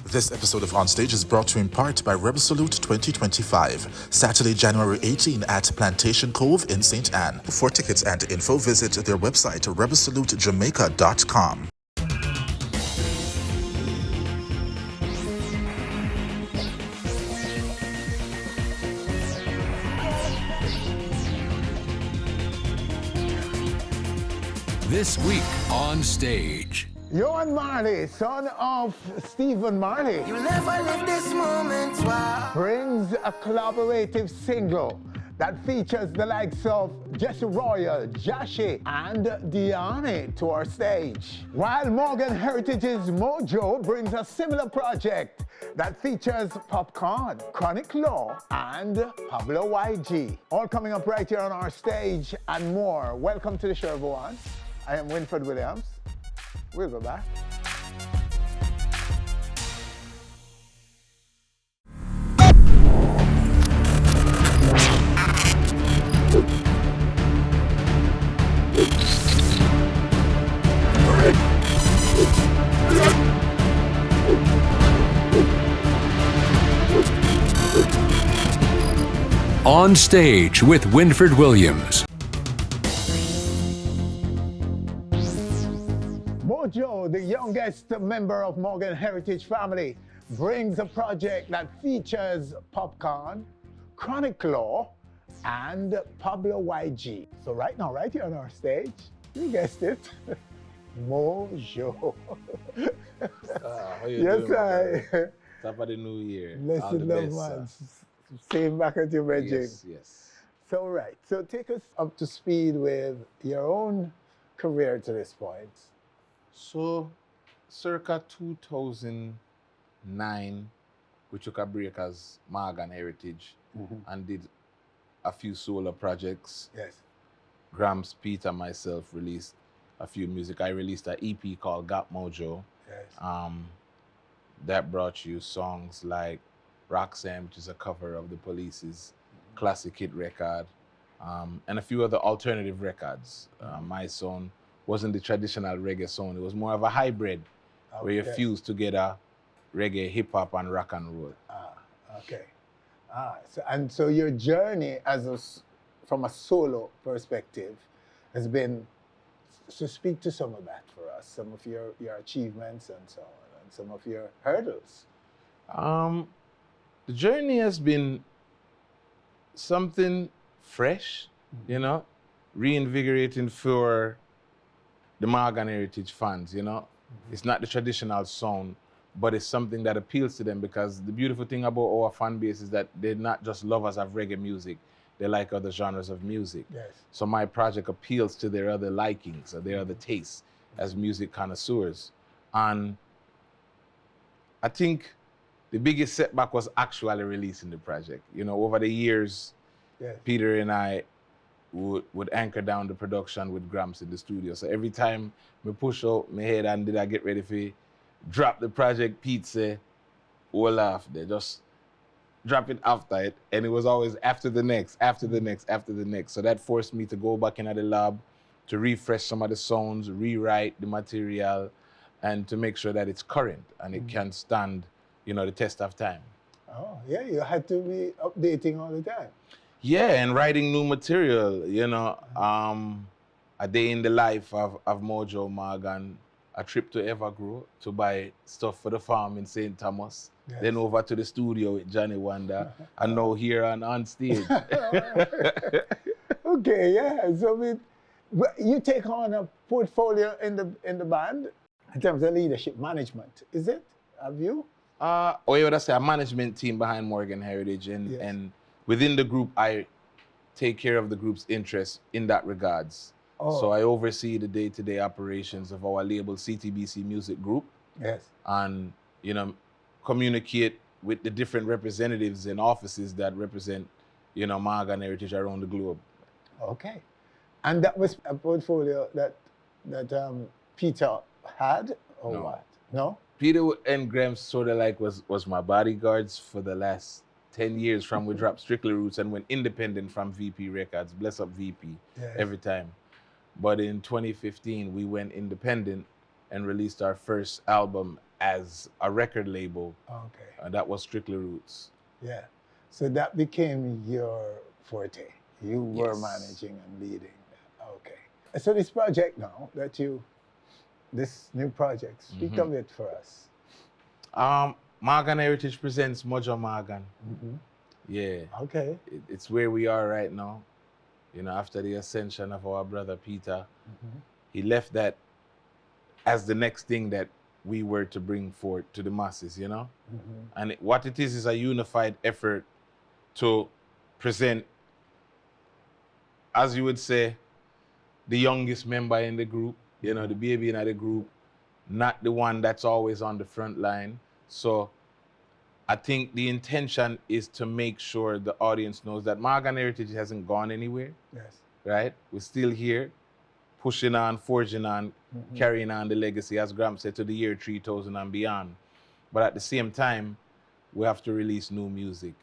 This episode of On Stage is brought to you in part by Rebel Salute 2025, Saturday, January 18 at Plantation Cove in St. Anne. For tickets and info, visit their website, rebelsalutejamaica.com. This week on Stage. Yohan Marley, son of Stephen Marley, You never live this moment brings a collaborative single that features the likes of Jesse Royal, Jahshi, and Diane to our stage. While Morgan Heritage's Mojo brings a similar project that features Popcaan, Chronic Law, and Pablo YG. All coming up right here on our stage and more. Welcome to the show, everyone. I am Winfred Williams. We'll go back. On Stage with Winfred Williams. Mojo, the youngest member of Morgan Heritage family, brings a project that features Popcaan, Chronic Law, and Pablo YG. So right now, right here on our stage, you guessed it, Mojo. How you Yes, doing, my I. brother? Top of the new year. All Blessed the love, best, man. sir. Same back at your bedroom. Yes. So right, so take us up to speed with your own career to this point. So, circa 2009, we took a break as Morgan Heritage and did a few solo projects. Yes. Gramps, Pete, and myself released a few music. I released an EP called Got Mojo. Yes. That brought you songs like Roxanne, which is a cover of the Police's classic hit record, and a few other alternative records. My song wasn't the traditional reggae song. It was more of a hybrid where you fuse together reggae, hip hop, and rock and roll. Okay. So your journey from a solo perspective has been, so speak to some of that for us, some of your achievements and so on, and some of your hurdles. The journey has been something fresh, reinvigorating for the Morgan Heritage fans, It's not the traditional sound, but it's something that appeals to them, because the beautiful thing about our fan base is that they're not just lovers of reggae music, they like other genres of music. Yes. So my project appeals to their other likings or their other tastes as music connoisseurs. And I think the biggest setback was actually releasing the project. Over the years, Yes. Peter and I would anchor down the production with Gramps in the studio. So every time me push out my head and did I get ready for drop the project, Pete say, "Hold off there, just drop it after it." And it was always after the next, after the next, after the next. So that forced me to go back into the lab to refresh some of the sounds, rewrite the material, and to make sure that it's current and it can stand, the test of time. Oh, yeah, you had to be updating all the time. Yeah, and writing new material, a day in the life of Mojo Morgan, a trip to Evergrow to buy stuff for the farm in St. Thomas, Yes. then over to the studio with Johnny Wonder, and now here on stage. Okay, yeah. So you take on a portfolio in the band in terms of leadership management, is it? Have you? You would say a management team behind Morgan Heritage, Yes. and within the group, I take care of the group's interests in that regards. Oh. So I oversee the day-to-day operations of our label CTBC Music Group, Yes. and communicate with the different representatives and offices that represent Morgan Heritage around the globe. Okay. And that was a portfolio that Peter had, or No. what? No? Peter and Gramps sort of like was my bodyguards for the last 10 years from we dropped Strictly Roots and went independent from VP Records. Bless up VP Yes. every time. But in 2015 we went independent and released our first album as a record label, Okay. and that was Strictly Roots. Yeah. So that became your forte. You were Yes. managing and leading. Okay. So this project now this new project, speak of it for us. Morgan Heritage presents Mojo Morgan. Yeah. Okay. It's where we are right now. You know, after the ascension of our brother Peter, he left that as the next thing that we were to bring forth to the masses, you know? And what it is a unified effort to present, as you would say, the youngest member in the group, you know, the baby in the group, not the one that's always on the front line. So I think the intention is to make sure the audience knows that Morgan Heritage hasn't gone anywhere, Yes. right? We're still here, pushing on, forging on, carrying on the legacy, as Graham said, to the year 3000 and beyond. But at the same time, we have to release new music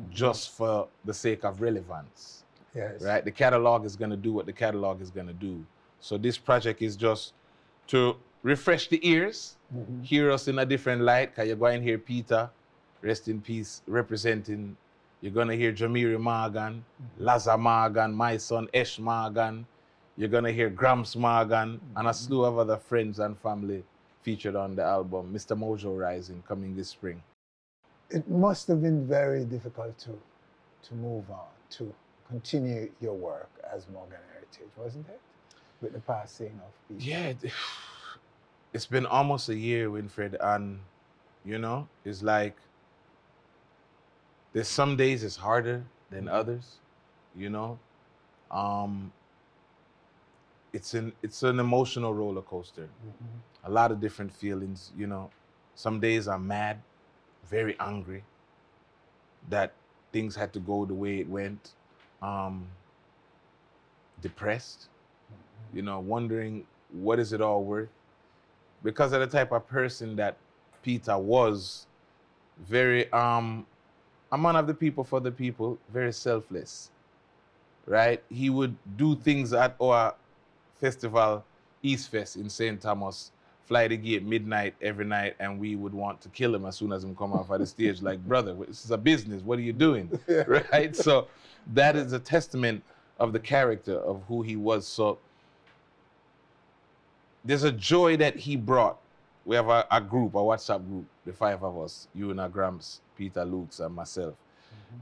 just for the sake of relevance. Yes. Right? The catalog is going to do what the catalog is going to do. So this project is just to refresh the ears, hear us in a different light, because you're going to hear Peter, rest in peace, representing. You're going to hear Jamiri Morgan, Laza Morgan, my son Esh Morgan. You're going to hear Gramps Morgan, and a slew of other friends and family featured on the album, Mr. Mojo Rising, coming this spring. It must have been very difficult to move on, to continue your work as Morgan Heritage, wasn't it? With the passing of Peter. Yeah, it's been almost a year, Winfred, and you know, it's like there's some days it's harder than others, you know. It's an emotional roller coaster. A lot of different feelings, you know. Some days I'm mad, very angry that things had to go the way it went. Depressed, you know, wondering what is it all worth? Because of the type of person that Peter was, very a man of the people for the people, very selfless, right? He would do things at our festival, East Fest in St. Thomas, fly the gate midnight every night, and we would want to kill him as soon as he come off of the stage. Like, brother, this is a business. What are you doing? Right? So that is a testament of the character of who he was. So there's a joy that he brought. We have a group, a WhatsApp group, the five of us, you and Gramps, Peter, Lukes, and myself.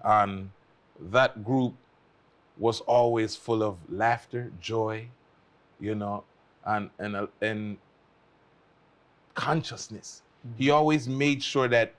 And that group was always full of laughter, joy, you know, and consciousness. He always made sure that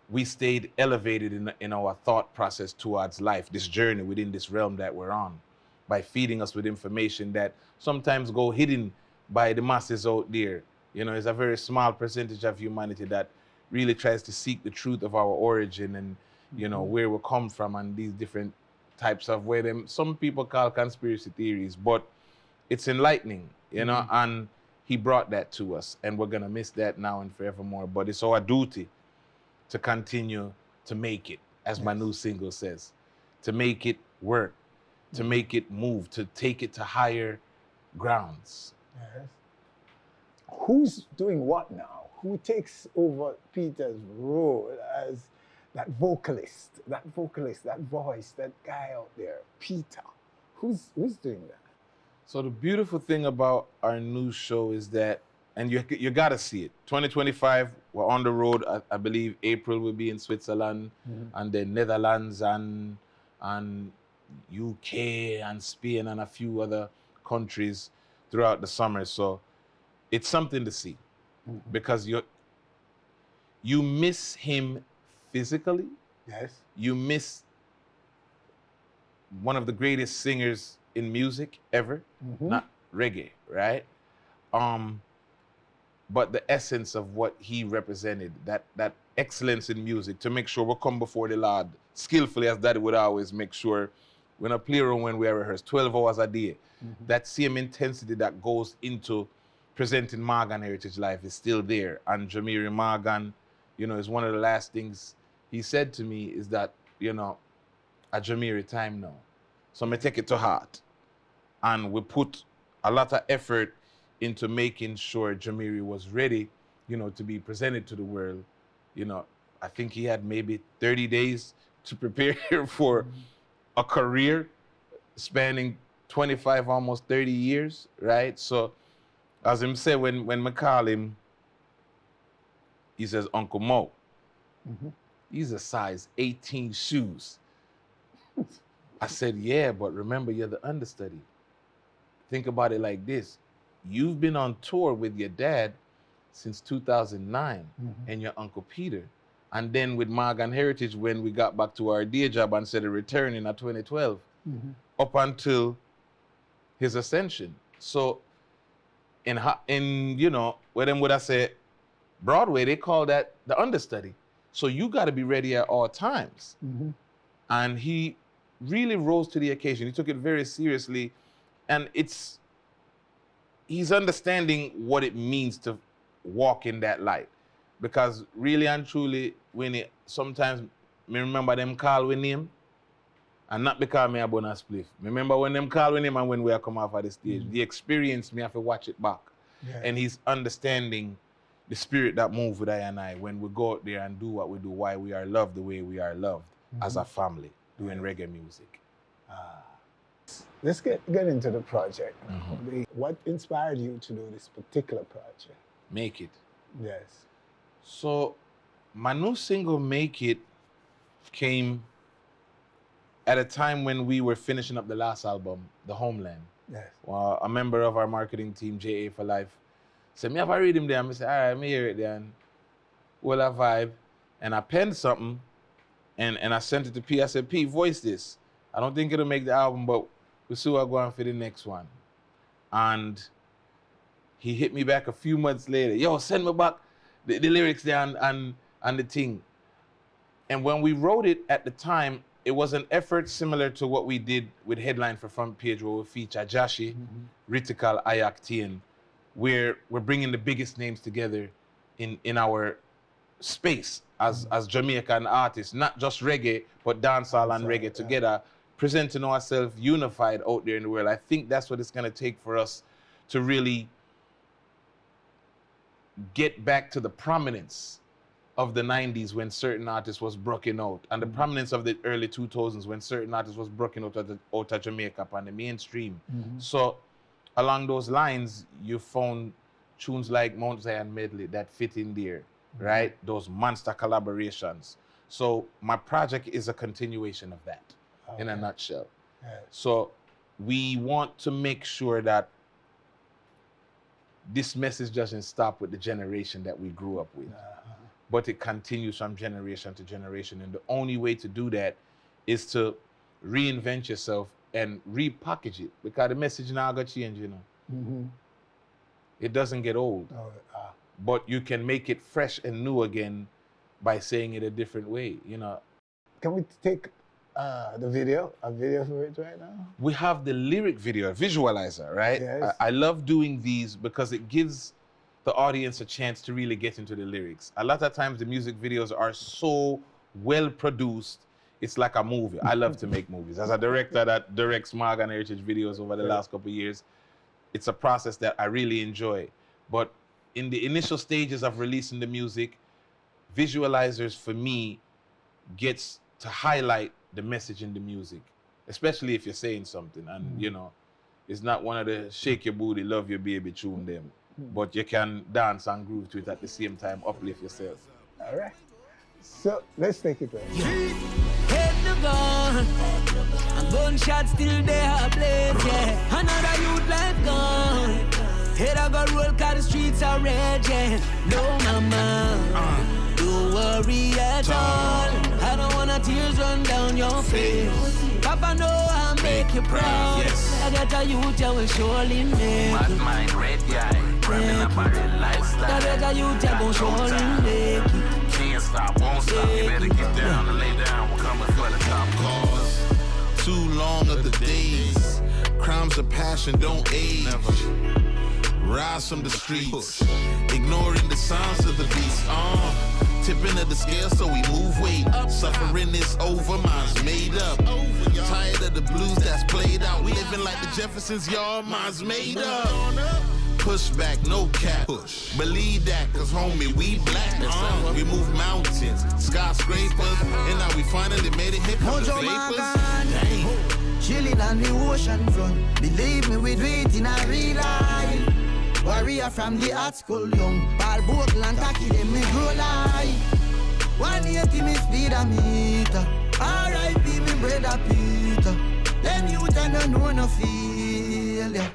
we stayed elevated in our thought process towards life, this journey within this realm that we're on, by feeding us with information that sometimes go hidden by the masses out there. You know, it's a very small percentage of humanity that really tries to seek the truth of our origin and, you know, where we come from, and these different types of where them some people call conspiracy theories, but it's enlightening, you know, and he brought that to us, and we're gonna miss that now and forevermore. But it's our duty to continue to make it, as my new single says, to make it work, to make it move, to take it to higher grounds. Yes. Who's doing what now? Who takes over Peter's role as that vocalist, that voice, that guy out there, Peter? Who's doing that? So the beautiful thing about our new show is that, and you got to see it. 2025, we're on the road. I believe April will be in Switzerland, and then Netherlands and UK and Spain and a few other countries throughout the summer. So it's something to see, because you miss him physically. Yes. You miss one of the greatest singers in music ever, not reggae, right? But the essence of what he represented, that excellence in music, to make sure we come before the Lord skillfully, as Daddy would always make sure we're not play around when we rehearse 12 hours a day. That same intensity that goes into presenting Morgan Heritage Life is still there. And Jamiri Morgan, you know, is one of the last things he said to me is that, you know, a Jamiri time now. So I take it to heart. And we put a lot of effort into making sure Jamiri was ready, you know, to be presented to the world. You know, I think he had maybe 30 days to prepare for a career spanning 25, almost 30 years, right? So, as him said, when I call him, he says, Uncle Mo. He's a size 18 shoes. I said, yeah, but remember, you're the understudy. Think about it like this. You've been on tour with your dad since 2009 and your Uncle Peter. And then with Morgan Heritage, when we got back to our day job and said returning at 2012, up until his ascension. So in you know, where them would I say, Broadway, they call that the understudy. So you got to be ready at all times. And he really rose to the occasion. He took it very seriously. And he's understanding what it means to walk in that light. Because really and truly, sometimes me remember them call with name, and not because me a bun a spliff. Remember when them call with name and when we are come off of the stage, the experience me have to watch it back. And he's understanding the spirit that moves with I and I when we go out there and do what we do, why we are loved the way we are loved as a family doing reggae music. Let's get into the project. What inspired you to do this particular project? Make It. Yes. So my new single, Make It, came at a time when we were finishing up the last album, The Homeland. Yes. Well, a member of our marketing team, JA for Life, said, me have a read him there. I said, all right, me hear it there. And well, I vibe. And I penned something and I sent it to P. I said, P, voice this. I don't think it'll make the album, but we'll see what I go on for the next one. And he hit me back a few months later. Yo, send me back the lyrics there and the thing. And when we wrote it at the time, it was an effort similar to what we did with Headline for Front Page, where we feature Jahshi, Ritikal, Ayaktian, where we're bringing the biggest names together in our space as Jamaican artists, not just reggae, but dancehall and reggae together, presenting ourselves unified out there in the world. I think that's what it's going to take for us to really get back to the prominence of the 90s when certain artists was broken out, and the prominence of the early 2000s when certain artists was broken out of Jamaica on the mainstream. So along those lines, you found tunes like Mount Zion Medley that fit in there, right? Those monster collaborations. So my project is a continuation of that, in a nutshell. So we want to make sure that this message doesn't stop with the generation that we grew up with, but it continues from generation to generation. And the only way to do that is to reinvent yourself and repackage it, because the message now got changed, you know. It doesn't get old, but you can make it fresh and new again by saying it a different way, you know. Can we take a video for it right now? We have the lyric video, visualizer, right? Yes. I love doing these because it gives the audience a chance to really get into the lyrics. A lot of times the music videos are so well produced, it's like a movie. I love to make movies. As a director that directs Morgan Heritage videos over the last couple of years, it's a process that I really enjoy. But in the initial stages of releasing the music, visualizers for me gets to highlight the message in the music, especially if you're saying something. And you know, it's not one of the shake your booty, love your baby tune them, but you can dance and groove to it at the same time, uplift yourself. All right. So let's take it away. Head to gun, and gunshot still there, blaze, yeah. Another youth life gone. Head I got roll, cause the streets are red, yeah. No, mama, don't worry at all. I don't wanna tears run down your face. Papa know I make you proud. Yes. I got a youth, I will surely make Mad mind, red eye, rapping up a real lifestyle. I got a youth, I will surely make it. Can't stop, won't stop, you better get down and lay down, we're coming for the top. Cause too long of the days, crimes of passion don't age. Rise from the streets, ignoring the signs of the beast. Tipping of the scale so we move weight. Suffering is over, mine's made up. Tired of the blues that's played out. Living like the Jeffersons, y'all, mine's made up. push back, no cap. Believe that, cause homie, we black. We move mountains, skyscrapers, and now we finally made it hip hop. Mojo Morgan, chilling on the ocean front. Believe me, we do it in a real life. Warrior from the art school, young. Ball boat and tacky, them me grow life. 180 me speed a meter. R.I.P. me brother Peter. Them youth and don't know no failure.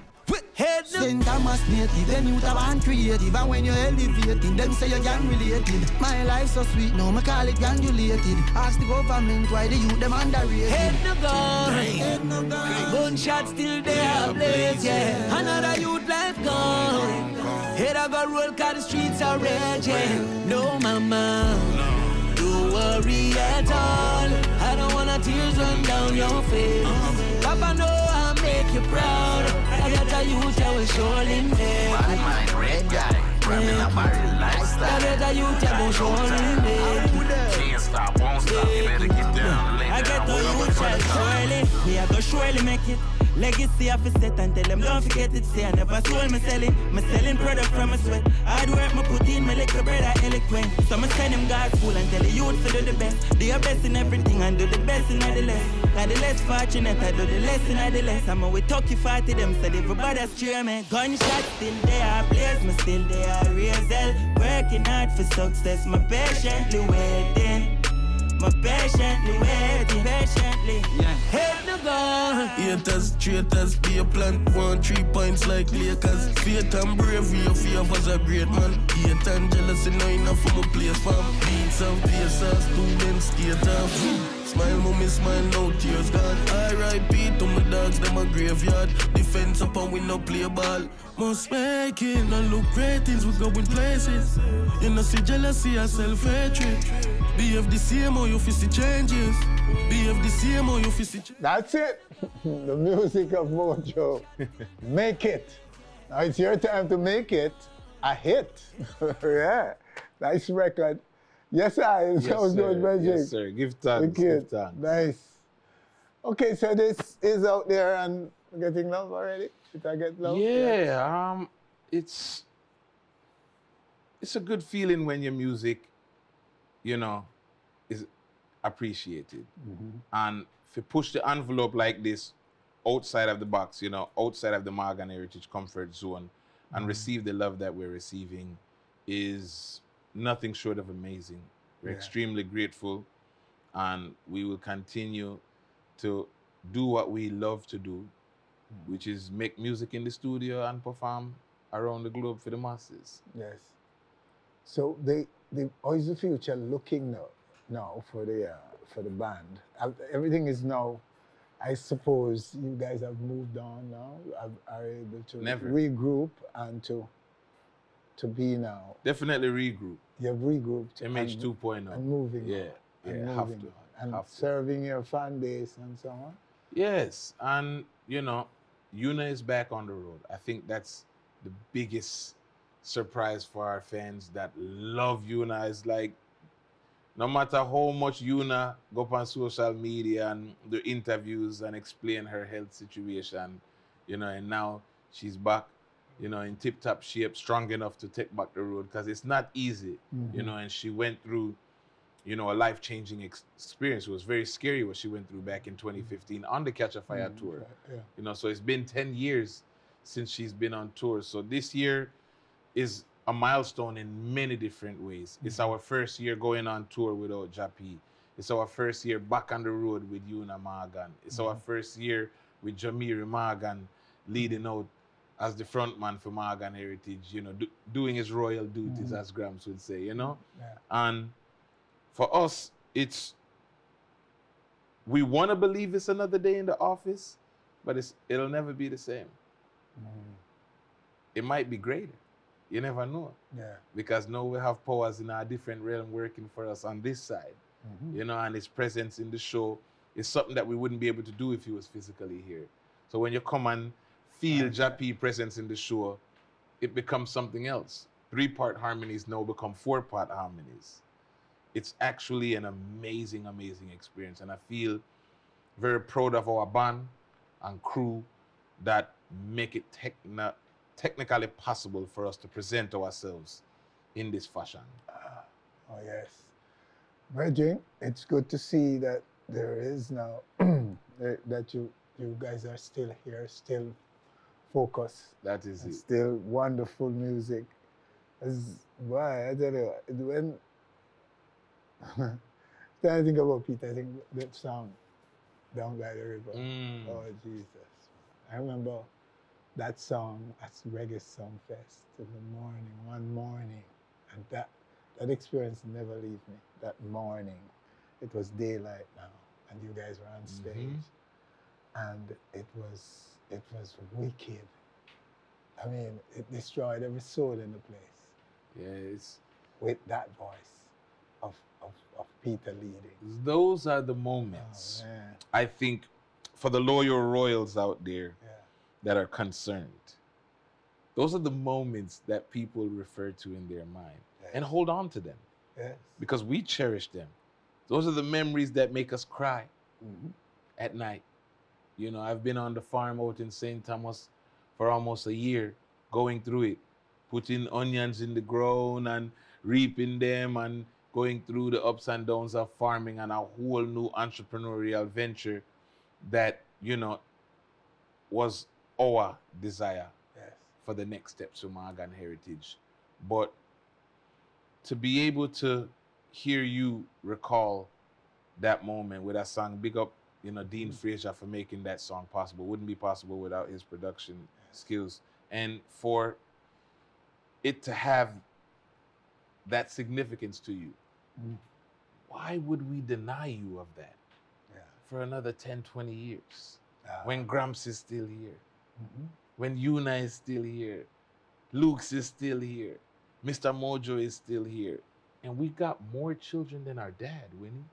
Head St. Thomas native, them youth are born creative. And when you're elevating, them say you're gang related. My life so sweet now, me call it gangulated. Ask the government why the youth them underrated. Head no gun, head no gun. Gunshot still there, blaze, yeah. Another youth life gone. Head I got roll cause the streets are red, yeah. No mama, don't worry at all. I don't wanna tears run down your face. Papa know I make you proud. I got a youth that will surely make. Bad mind, red guy, rapping a Marley lifestyle. I got a youth that will surely make. Can't stop, won't stop, you better get down. Lay I get down, to wake you up, child surely. Me I go surely make it. Legacy I fi set and tell them don't forget it. Say I never sold me selling product from my sweat. Hard work me put in, my little brother eloquent. So me send him God's school and tell the youth to do the best. Do your best in everything and do the best in the less. Got the less fortunate, I do the less in the less. I'm with talkie 40 them said everybody stray me. Gunshot still there, blaze me still there. Real zeal, working hard for success. My patiently waiting. My patiently waiting, patiently. Yeah. Head no gun. Haters, traitors, be a plant. 1 3 points like Lakers. Faith and bravery, your fear was a great man. Hate and jealousy, no enough for my place, fam. Beats and pacers, 2 men skate off. Smile, mommy, smile, no tears gone. R.I.P. to my dogs, them a graveyard. Defense up and we no play ball. Must make it, and look great things, we going places. You know, see jealousy and self-hatred. Behave the same or you feel the changes. Behave the same or you feel the changes. That's it. The music of Mojo. Make it. Now it's your time to make it a hit. Yeah. Nice record. Yes, sir. It sounds good, magic. Yes, sir. Give thanks. Give thanks. Nice. Okay, so this is out there and getting love already? Did I get love? Yeah, it's a good feeling when your music, you know, is appreciated. And if you push the envelope like this, outside of the box, you know, outside of the Morgan Heritage comfort zone, and receive the love that we're receiving is nothing short of amazing. We're extremely grateful, and we will continue to do what we love to do, which is make music in the studio and perform around the globe for the masses. Yes. So how is the future looking now for the band? Everything is now, I suppose you guys have moved on now, are able to regroup and to be now. Definitely regroup. You've regrouped. MH 2.0. And moving. Yeah, on, and have moving, to. And have to. serving your fan base and so on. Yes, and you know, Yuna is back on the road. I think that's the biggest surprise for our fans that love Yuna. Is like, no matter how much Yuna go up on social media and do interviews and explain her health situation, you know, and now she's back, you know, in tip-top shape, strong enough to take back the road, because it's not easy, you know, and she went through, you know, a life-changing experience. It was very scary what she went through back in 2015 on the Catch a Fire tour. Yeah. You know, so it's been 10 years since she's been on tour. So this year is a milestone in many different ways. It's our first year going on tour without Jahshi. It's our first year back on the road with Yuna Morgan. It's our first year with Jamiri Morgan leading out as the frontman for Morgan Heritage, you know, doing his royal duties, as Gramps would say, you know? Yeah. And for us, we want to believe it's another day in the office, but it'll never be the same. It might be greater. You never know. Yeah. Because now we have powers in our different realm working for us on this side, you know, and his presence in the show is something that we wouldn't be able to do if he was physically here. So when you come and feel Jahshi presence in the show, it becomes something else. 3-part harmonies now become 4-part harmonies. It's actually an amazing, amazing experience. And I feel very proud of our band and crew that make it technically possible for us to present ourselves in this fashion. Oh, yes. Virgin, it's good to see that there is now, that you guys are still here, still focused. That is it. Still wonderful music. Why, I tell you, when I think about Peter, I think that song, Down by the River. Oh, Jesus. I remember that song at Reggae Song Fest in the morning, one morning. And that experience never leave me. That morning, it was daylight now, and you guys were on stage. And it was wicked. I mean, it destroyed every soul in the place. Yes. With that voice of Peter leading. Those are the moments, I think, for the loyal royals out there that are concerned. Those are the moments that people refer to in their mind and hold on to them because we cherish them. Those are the memories that make us cry at night. You know, I've been on the farm out in St. Thomas for almost a year, going through it, putting onions in the ground and reaping them and going through the ups and downs of farming and a whole new entrepreneurial venture that, you know, was our desire for the next steps to Morgan Heritage. But to be able to hear you recall that moment with that song, big up, you know, Dean Frazier for making that song possible. Wouldn't be possible without his production skills. And for it to have that significance to you, why would we deny you of that for another 10, 20 years? When Gramps is still here, when Una is still here, Luke's is still here, Mr. Mojo is still here. And we got more children than our dad, Winnie.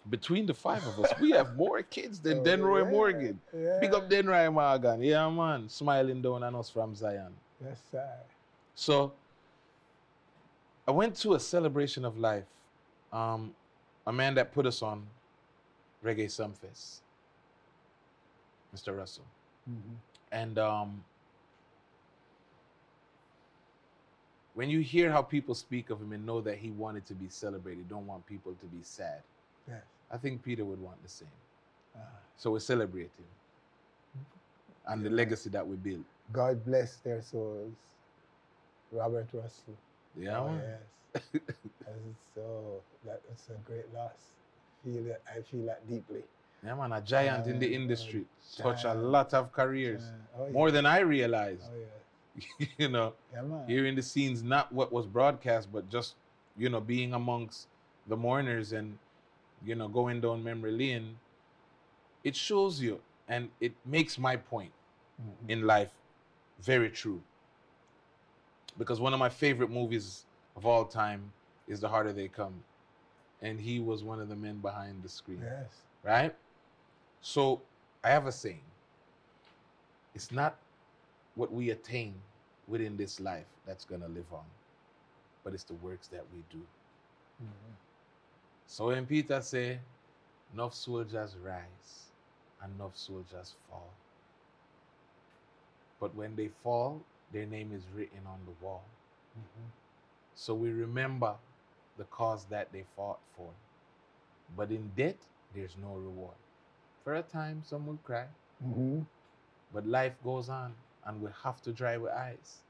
Between the five of us, we have more kids than Denroy Morgan. Big up Denroy Morgan. Yeah, man. Smiling down on us from Zion. Yes, sir. So I went to a celebration of life. A man that put us on Reggae Sumfest, Mr. Russell. And when you hear how people speak of him and know that he wanted to be celebrated, don't want people to be sad, I think Peter would want the same. So we celebrate him and the legacy that we built. God bless their souls. Robert Russell. Yeah, oh, man. Yes. That's a great loss. I feel that deeply. Yeah, man, a giant in the industry. Touch a lot of careers. More than I realized. You know, hearing the scenes, not what was broadcast, but just, you know, being amongst the mourners and, you know, going down memory lane. It shows you, and it makes my point in life very true. Because one of my favorite movies of all time is The Harder They Come. And he was one of the men behind the screen. Yes. Right? So I have a saying. It's not what we attain within this life that's going to live on, but it's the works that we do. So when Peter say, enough soldiers rise, enough soldiers fall. But when they fall, their name is written on the wall. So we remember the cause that they fought for. But in death, there's no reward. For a time, some will cry. But life goes on, and we have to dry our eyes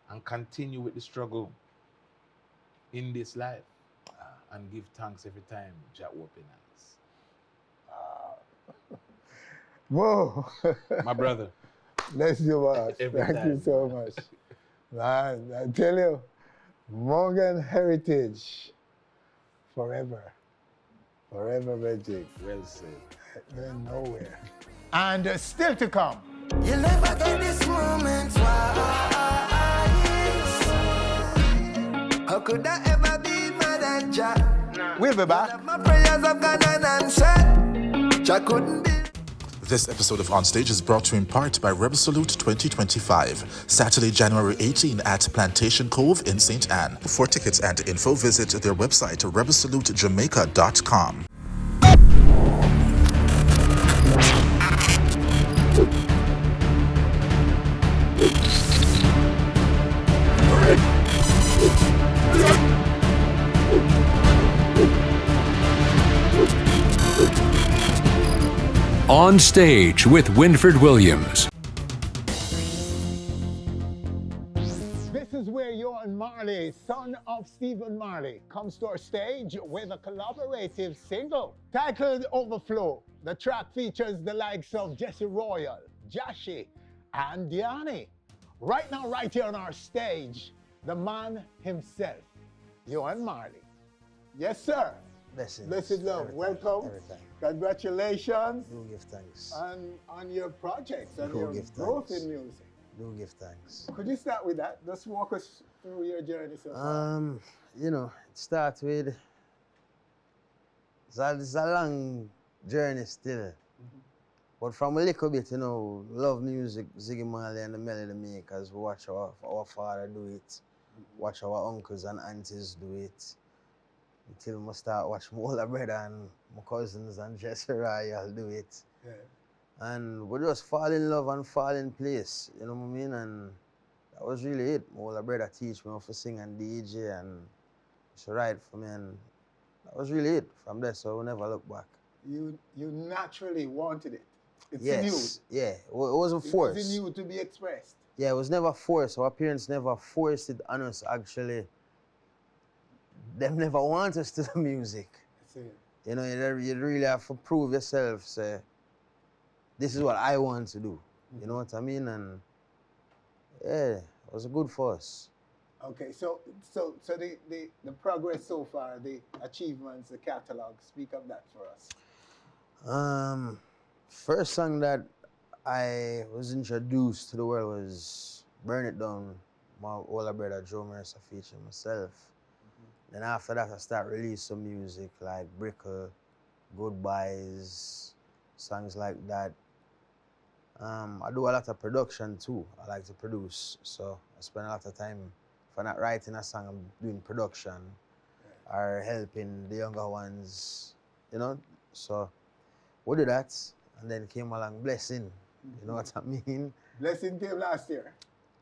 and continue with the struggle in this life and give thanks every time Jah open eyes. Whoa. My brother. Bless you, boss. Every Thank time. you so much. Man, I tell you, Morgan Heritage, forever. Forever, Reggie. Well said. Going nowhere. And still to come. You'll never get this moment twice. How could I ever be mad at Jah? We'll be back. My prayers have gone unanswered. Jah couldn't be. This episode of On Stage is brought to you in part by Rebel Salute 2025, Saturday, January 18 at Plantation Cove in St. Anne. For tickets and info, visit their website, rebelsalutejamaica.com. On Stage with Winfred Williams. This is where Yohan Marley, son of Stephen Marley, comes to our stage with a collaborative single titled Overflow. The track features the likes of Jesse Royal, Jahshi, and Diani. Right now, right here on our stage, the man himself, Yohan Marley. Yes, sir. Blessings. Blessed love. Welcome. Everything. Congratulations. Do give thanks. On your projects and Do your give growth thanks. in music. Do give thanks. Could you start with that? Just walk us through your journey so far. You know, it starts with, it's a long journey still. But from a little bit, you know, love music, Ziggy Marley and the Melody Makers, we watch our father do it, watch our uncles and aunties do it, until we start watching my older brother and my cousins and Jesse Royal do it. Yeah. And we just fall in love and fall in place, you know what I mean? And that was really it. My older brother teach me how to sing and DJ and used to write for me, and that was really it. From there, so we never look back. You naturally wanted it. It's Yes, in you. yeah, it wasn't forced. It was in you to be expressed. Yeah, it was never forced. Our parents never forced it on us, actually. Them never want us to do music. That's it. You know, you really have to prove yourself, say, this is what I want to do. You know what I mean? And yeah, it was good for us. Okay, so the progress so far, the achievements, the catalog, speak of that for us. First song that I was introduced to the world was Burn It Down, my older brother Joe Mercer featuring myself. Then after that I start release some music like Brickle, Goodbyes, songs like that. I do a lot of production too. I like to produce, so I spend a lot of time, if I'm not writing a song, I'm doing production or helping the younger ones, you know. So we do that, and then came along Blessing, you know what I mean? Blessing came last year.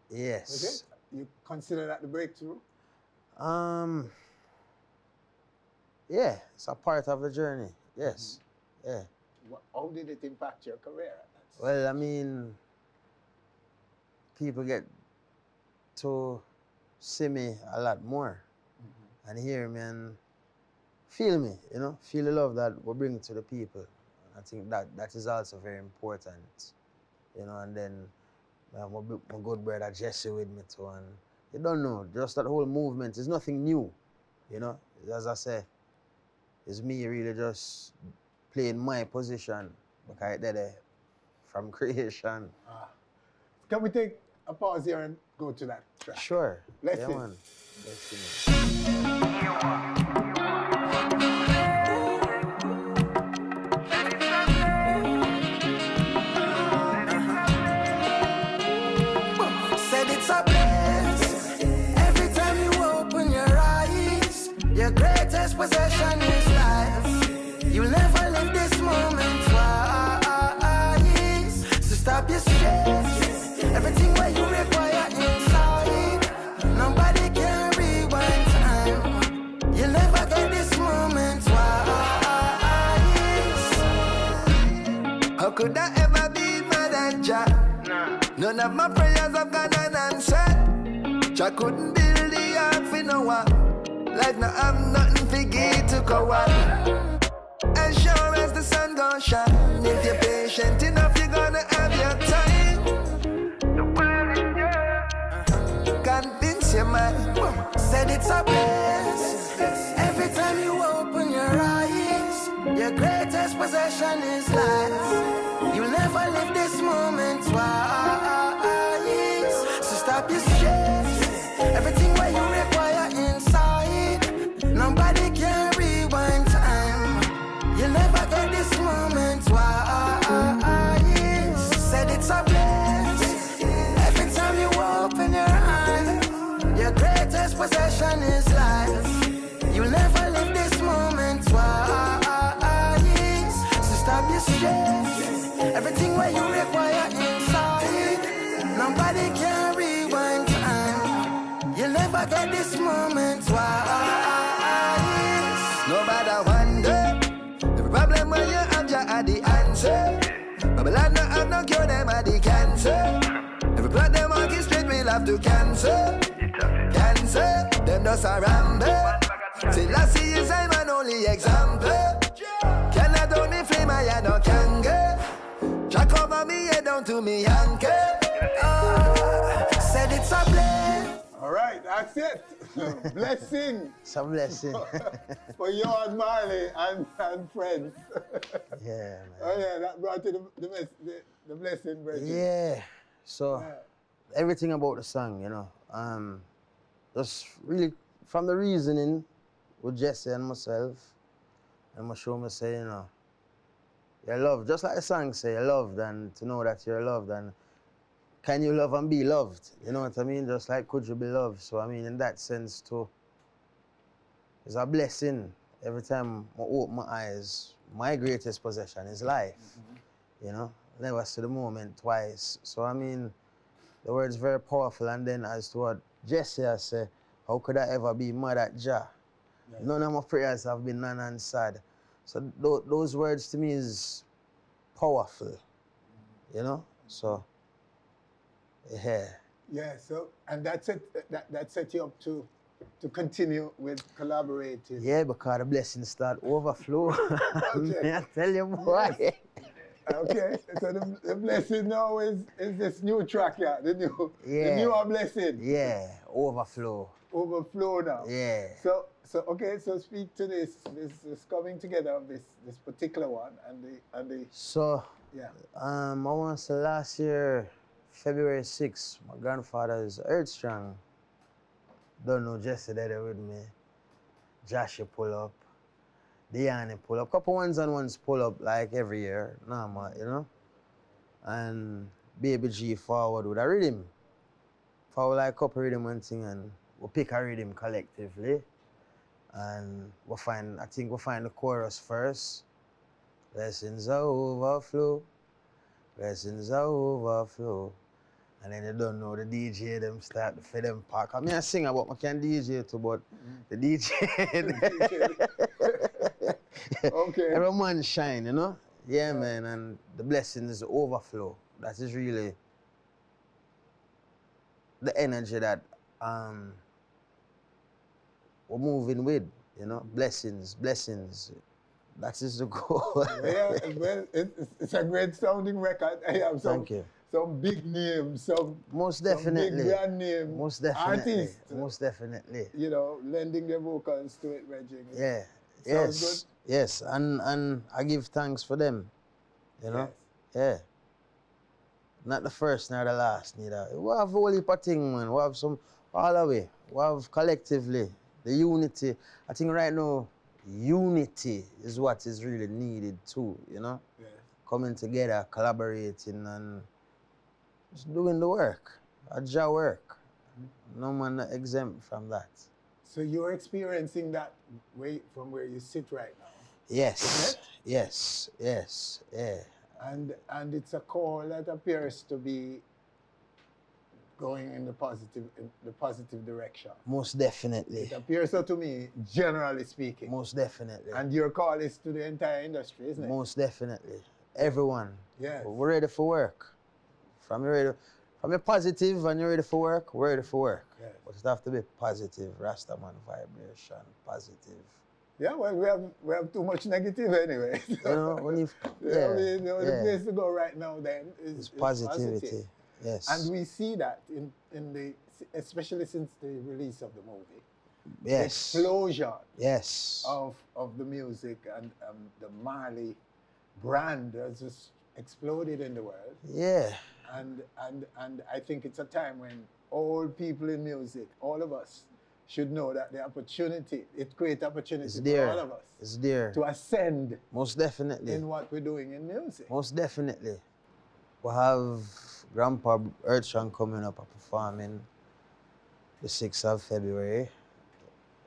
Yes. Was it? You consider that the breakthrough? Yeah, it's a part of the journey, yes, yeah. How did it impact your career? Well, I mean, people get to see me a lot more and hear me and feel me, you know, feel the love that we bring to the people. I think that is also very important, you know, and then my good brother Jesse with me too, and you don't know, just that whole movement is nothing new, you know, as I say, it's me really just playing my position, because I did it from creation. Can we take a pause here and go to that track? Sure. Let's yeah, see. man. Let's see. Said it's a bliss. Every time you open your eyes, your greatest possession is life. You'll never live this moment twice. So stop your stress. Everything what you require inside. Nobody can rewind time. You'll never get this moment twice. How could I ever be mad at Jah? None of my prayers have gone unanswered. Jah couldn't build the ark for no one. Life now I'm nothing for give to go on. As sure as the sun gon' shine, if you're patient enough, you're gonna have your time. Convince your mind. Said it's a bliss. Every time you open your eyes, your greatest possession is life. You'll never live this moment twice. So stop your stress. Everything what you require inside. Nobody can rewind time. You'll never get this moment twice. Said it's a bliss. Every time you open your eyes, your greatest possession is life. You'll never live this moment twice. So stop your stress. Everything what you require inside. Nobody can rewind time. You'll never get this moment twice. No matter wonder, every problem when you have, you are the answer. Babylon no have no cure, them are the cancer. Every plot them want get straight, we'll have to cancel. Cancer, them just a ramble. Till I see is I'm an only example. Cannot only flame, I no kanga. Jack over me head down to me ankle. Said it's a blessing. All right, that's it. Blessing. It's a blessing. For Yohan, Marley and friends. Yeah, man. Oh yeah, that brought you the blessing, brethren. Yeah. So everything about the song, you know, just really from the reasoning with Jesse and myself, and my show me say, you know, you're loved, just like the song say, you're loved, and to know that you're loved, and can you love and be loved? You know what I mean? Just like could you be loved? So I mean, in that sense too, it's a blessing. Every time I open my eyes, my greatest possession is life. You know, never see the moment twice. So I mean, the word's very powerful. And then as to what Jesse has said, how could I ever be mad at Jah? Yes. None of my prayers have been unanswered. So those words to me is powerful, you know? So, yeah. Yeah, so, and that set you up to continue with collaborating. Yeah, because the blessings start overflow. Okay. I tell you, boy. Yes. Okay, so the blessing now is this new track, yeah, the newer blessing. Yeah, overflow. Overflow now. Yeah. So okay, so speak to this coming together of this particular one and the. So, yeah. I want to say last year, February 6th, my grandfather's Earth Strong. Don't know Jesse there with me. Jahshi pull up. Yohan pull up. Couple ones and ones pull up like every year, normal, you know? And Baby G forward with a rhythm. Forward like couple rhythm and thing, and we pick a rhythm collectively. And I think we'll find the chorus first. Blessings are overflow. Blessings are overflow. And then you don't know the DJ, them start to fit them pack. I mean, I sing about I can DJ too, but the DJ. Okay. Every man shine, you know? Yeah, man, and the blessings overflow. That is really the energy that we're moving with, you know? Blessings. That is the goal. Yeah, well, it's a great sounding record. I have Thank you. Some big names, most definitely. Some big brand name most definitely. artists. Most definitely. You know, lending their vocals to it, Reggie. Yeah. Sounds Yes. good? Yes. And I give thanks for them. You know? Yes. Yeah. Not the first nor the last neither. We have a whole heap of things, man. We have some all the way. We have collectively the unity. I think right now unity is what is really needed too, you know? Yeah. Coming together, collaborating and just doing the work, a job work. No man exempt from that. So you're experiencing that from where you sit right now? Yes, yes, yeah. And it's a call that appears to be going in the positive direction. Most definitely. It appears so to me, generally speaking. Most definitely. And your call is to the entire industry, isn't it? Most definitely. Everyone. Yes. We're ready for work. From you're positive and you're ready for work, we're ready for work. Yes. But it have to be positive, Rastaman vibration, positive. Yeah, well, we have too much negative anyway. You know, when you the place to go right now then is positivity. positive. Yes. And we see that especially since the release of the movie. Yes. The explosion. Yes. Of the music and the Marley brand has just exploded in the world. Yeah. And I think it's a time when all people in music, all of us, should know that the opportunity, it creates opportunity for all of us. It's there. To ascend. Most definitely. In what we're doing in music. Most definitely. We have Grandpa Earthstrong coming up performing the 6th of February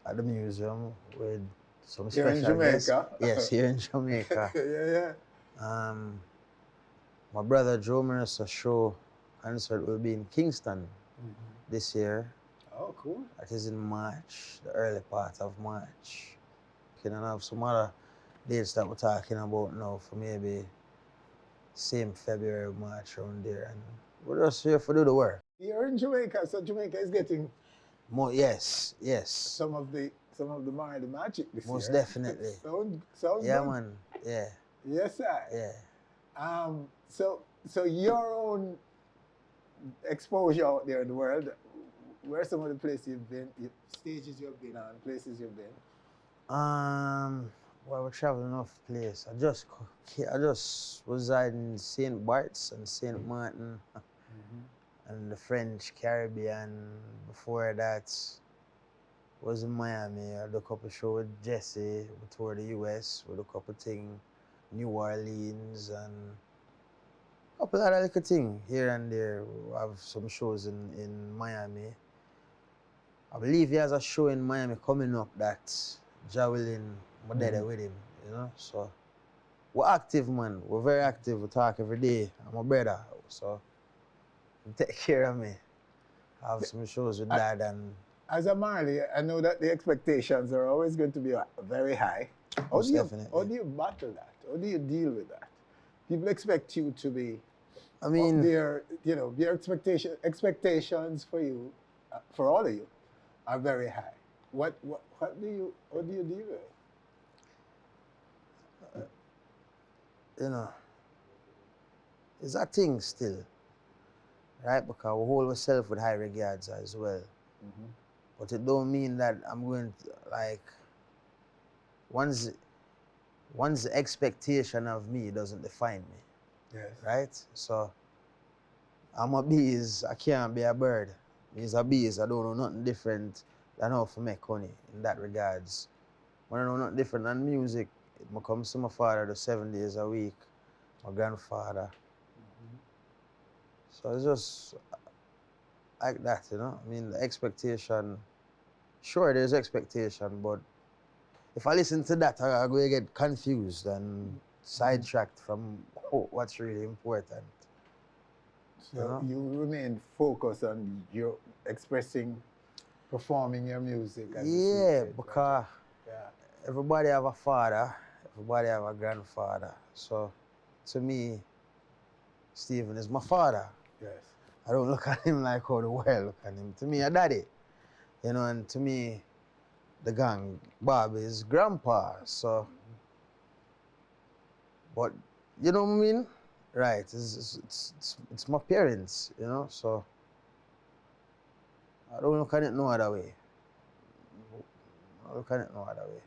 at the museum with some here special in Jamaica. guests. Yes, here in Jamaica. Yeah. My brother Joe Mercer's show concert will be in Kingston this year. Oh, cool. That is in March, the early part of March. Can I have some other dates that we're talking about now for maybe same February, March around there, and we're just here for do the work. You're in Jamaica, so Jamaica is getting More, yes. some of the Marley magic this Most year. definitely. Sounds Yeah, good. man. Yeah. Yes, sir. Yeah. So your own exposure out there in the world, where are some of the places you've been, stages you've been on, places you've been? Well, we travel enough place. I just reside in St. Bart's and St. Martin and the French Caribbean. Before that, was in Miami. I did a couple shows with Jahshi. We toured the US with a couple things, New Orleans and a couple other little things here and there. We have some shows in Miami. I believe he has a show in Miami coming up that Jawilin, my daddy with him, you know. So we're active, man. We're very active. We talk every day. I'm a brother, so he take care of me. I have some shows with Dad and. As a Marley, I know that the expectations are always going to be very high. How do you battle that? How do you deal with that? People expect you to be. I mean, their expectations for you, for all of you, are very high. How do you deal with it? You know, it's a thing still, right? Because we hold ourselves with high regards as well. But it don't mean that I'm going to, like, one's expectation of me doesn't define me. Yes. Right? So, I'm a bees, I can't be a bird. Me's a bees, I don't know nothing different than how to make honey in that regards. When I know nothing different than music, it comes to my father the 7 days a week, my grandfather. So it's just like that, you know? I mean, the expectation, sure there's expectation, but if I listen to that, I'm going to get confused and sidetracked from what's really important. So you remain focused on your performing your music. Yeah, because everybody have a father, everybody have a grandfather. So to me, Stephen is my father. Yes. I don't look at him like how the world look at him. To me, a daddy. You know, and to me, the gang, Bob is grandpa. So, but you know what I mean? Right, it's my parents, you know, so I don't look at it no other way. I look at it no other way.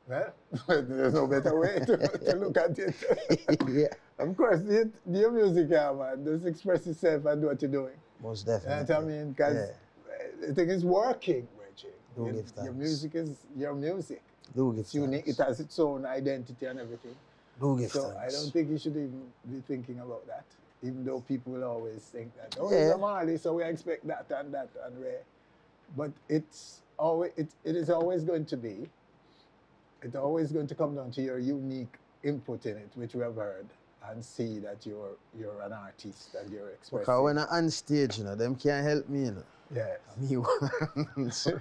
Well, there's no better way to look at it. Yeah. Of course, your music, man, just express yourself and do what you're doing. Most definitely. You know what I mean? Because the thing is working, Reggie. Do give thanks. Your music is your music. Do give it's unique. It has its own identity and everything. Do give so thanks. I don't think you should even be thinking about that. Even though people will always think that, oh, Yeah. it's a Marley, so we expect that and rare. But it is always going to be, it's always going to come down to your unique input in it, which we have heard, and see that you're an artist and you're expressing. Because when I'm on stage, you know, them can't help me, you know. Yes. Me one. So,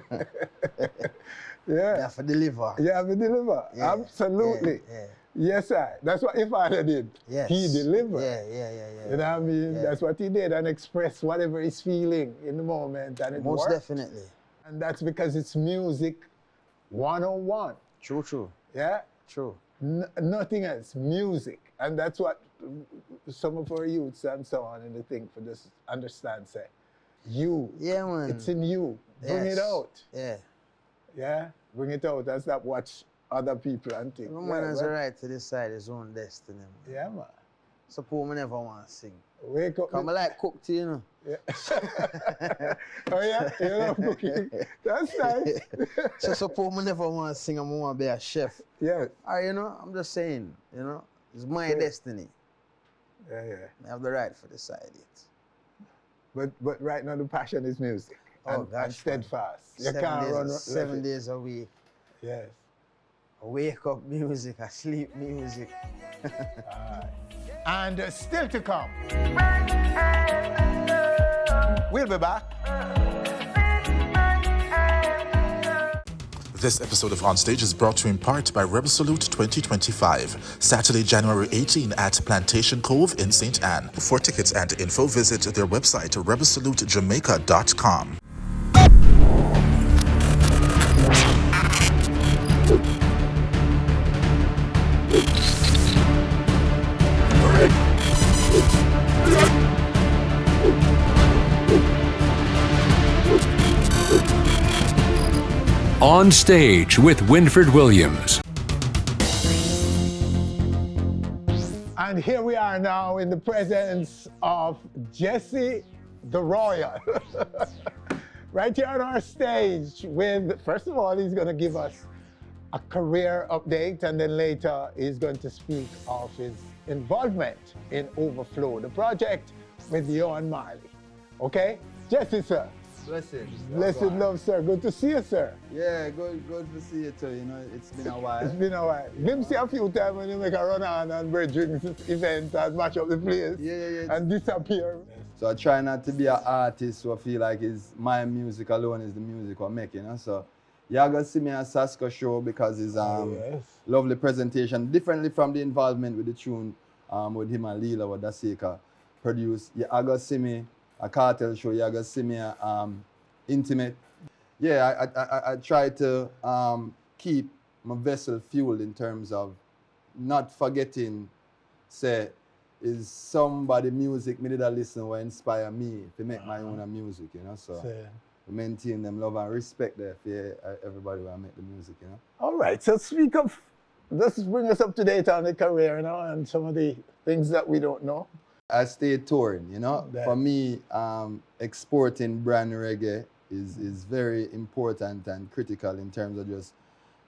yeah. you have to deliver. You have to deliver. Yeah. Absolutely. Yeah. Yes, sir. That's what your father did. Yes. He delivered. Yeah. You know what I mean? Yeah. That's what he did, and express whatever he's feeling in the moment, and it Most worked. definitely. And that's because it's music 101. True. Yeah? True. Nothing else. Music. And that's what some of our youths and so on in the thing for this understand say. You. Yeah, man. It's in you. Bring it out. Yeah. Yeah? Bring it out and stop watch other people and think. Every man has a right to decide his own destiny, man. Yeah, man. Suppose me never want to sing. Wake up. Come like cook tea, you know. Yeah. Oh yeah? You love cooking? That's nice. So suppose me never want to sing, I want to be a chef. Yeah. You know, I'm just saying, you know, it's my destiny. Yeah. I have the right to decide it. But right now the passion is music. Oh, and steadfast. You can't run 7 days a week. Yes. I wake up music, I sleep music. And still to come. We'll be back. This episode of On Stage is brought to you in part by Rebel Salute 2025, Saturday, January 18 at Plantation Cove in St. Anne. For tickets and info, visit their website, rebelsalutejamaica.com. On Stage with Winfred Williams. And here we are now in the presence of Jahshi the Royal. Right here on our stage with, first of all, he's going to give us a career update, and then later he's going to speak of his involvement in Overflow, the project with Yohan Marley. Okay? Jahshi, sir. Blessings. Blessed love, sir. Good to see you, sir. Yeah, good to see you too. You know, it's been a while. It's been a while. Glimpse you a few times when you make a run on and bring drinks event and match up the place. Yeah. And disappear. So I try not to be an artist who I feel like is my music alone is the music I make, you know. So you're gonna see me at Saska show because it's lovely presentation, differently from the involvement with the tune with him and Leela, what Dasika produced. You're gonna see me a cartel show, you're gonna see me intimate. Yeah, I try to keep my vessel fueled in terms of not forgetting, say, is somebody music me did I listen or inspire me to make my own music, you know. So maintain them love and respect there for everybody when I make the music, you know. All right, so speak of, just bring us up to date on the career, you know, and some of the things that we don't know. I stay touring, you know. Yeah. For me, exporting brand new reggae is very important and critical in terms of just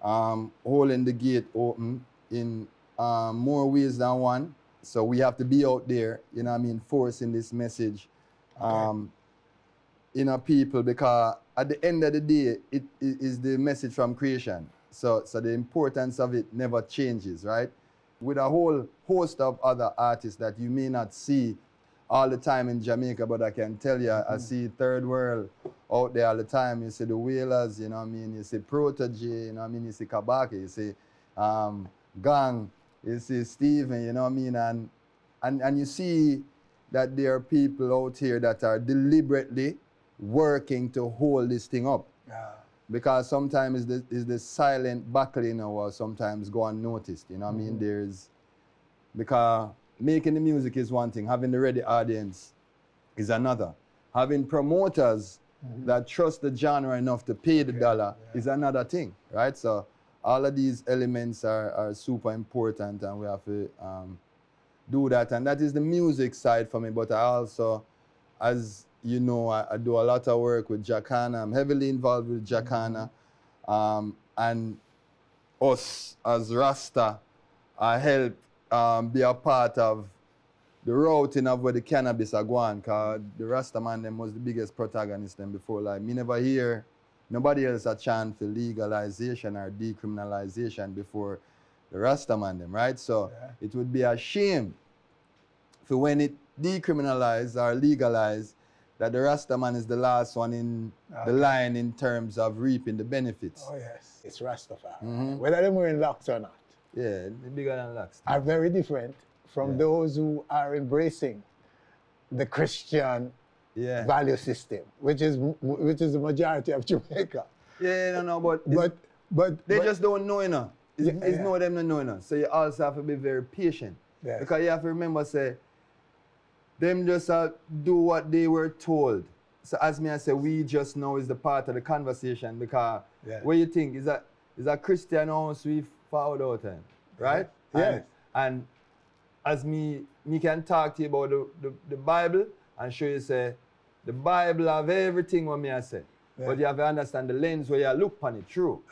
holding the gate open in more ways than one. So we have to be out there, you know what I mean, forcing this message in our people, because at the end of the day, it is the message from creation. So the importance of it never changes, right? With a whole host of other artists that you may not see all the time in Jamaica, but I can tell you, I see Third World out there all the time. You see the Whalers, you know what I mean? You see Protege, you know what I mean? You see Kabaka, you see Gang, you see Steven, you know what I mean? And you see that there are people out here that are deliberately working to hold this thing up. Yeah. Because sometimes it's the silent battle, you know, or sometimes go unnoticed, you know what I mean? Because making the music is one thing, having the ready audience is another. Having promoters that trust the genre enough to pay the dollar is another thing, right? So all of these elements are super important, and we have to do that. And that is the music side for me, but I also, as you know, I do a lot of work with Jacana. I'm heavily involved with Jacana. And us as Rasta, I help be a part of the routing of where the cannabis are going, because the Rasta man them was the biggest protagonist them before. Like, me never hear nobody else a chant for legalization or decriminalization before the Rasta man them, right? So it would be a shame for when it decriminalized or legalized that the Rasta man is the last one in the line in terms of reaping the benefits. Oh yes, it's Rastafari. Whether they're wearing locks or not. Yeah, bigger than locks. Are very different from those who are embracing the Christian value system, which is the majority of Jamaica. Yeah, no, but they just don't know enough. It's no them not know enough. So you also have to be very patient. Yes. Because you have to remember, say, them just do what they were told. So as me I say, we just know is the part of the conversation, because what you think is that Christian house we found out time, right? Yes. And as me can talk to you about the Bible and show you, say, the Bible have everything what me I say. But you have to understand the lens where you look upon it through.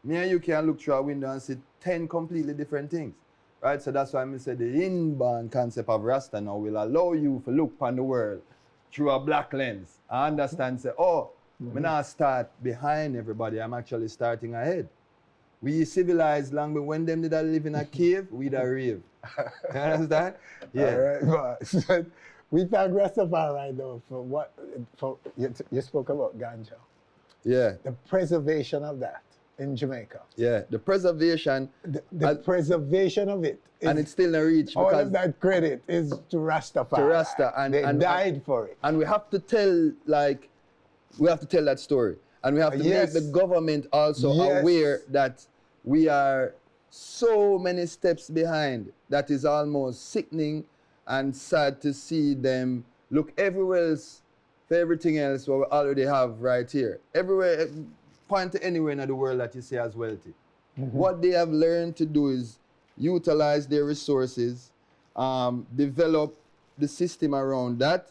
Me and you can look through a window and see 10 completely different things. Right? So that's why I say the inborn concept of Rasta now will allow you to look upon the world through a black lens. I understand, say, me not start behind everybody, I'm actually starting ahead. We civilized language, when them did I live in a cave, we'd a rave. You understand? Yeah. All right, but we thank Rastafari though for you spoke about ganja. Yeah. The preservation of that. in Jamaica. Yeah, the preservation. The preservation of it. And it's still not reached all because of that credit is to Rastafari. to Rasta, and they died for it. And we have to tell that story, and we have to Yes. make the government also Yes. aware that we are so many steps behind. That is almost sickening and sad to see them look everywhere else for everything else what we already have right here. Everywhere, point to anywhere in the world that you see as wealthy. What they have learned to do is utilize their resources, develop the system around that,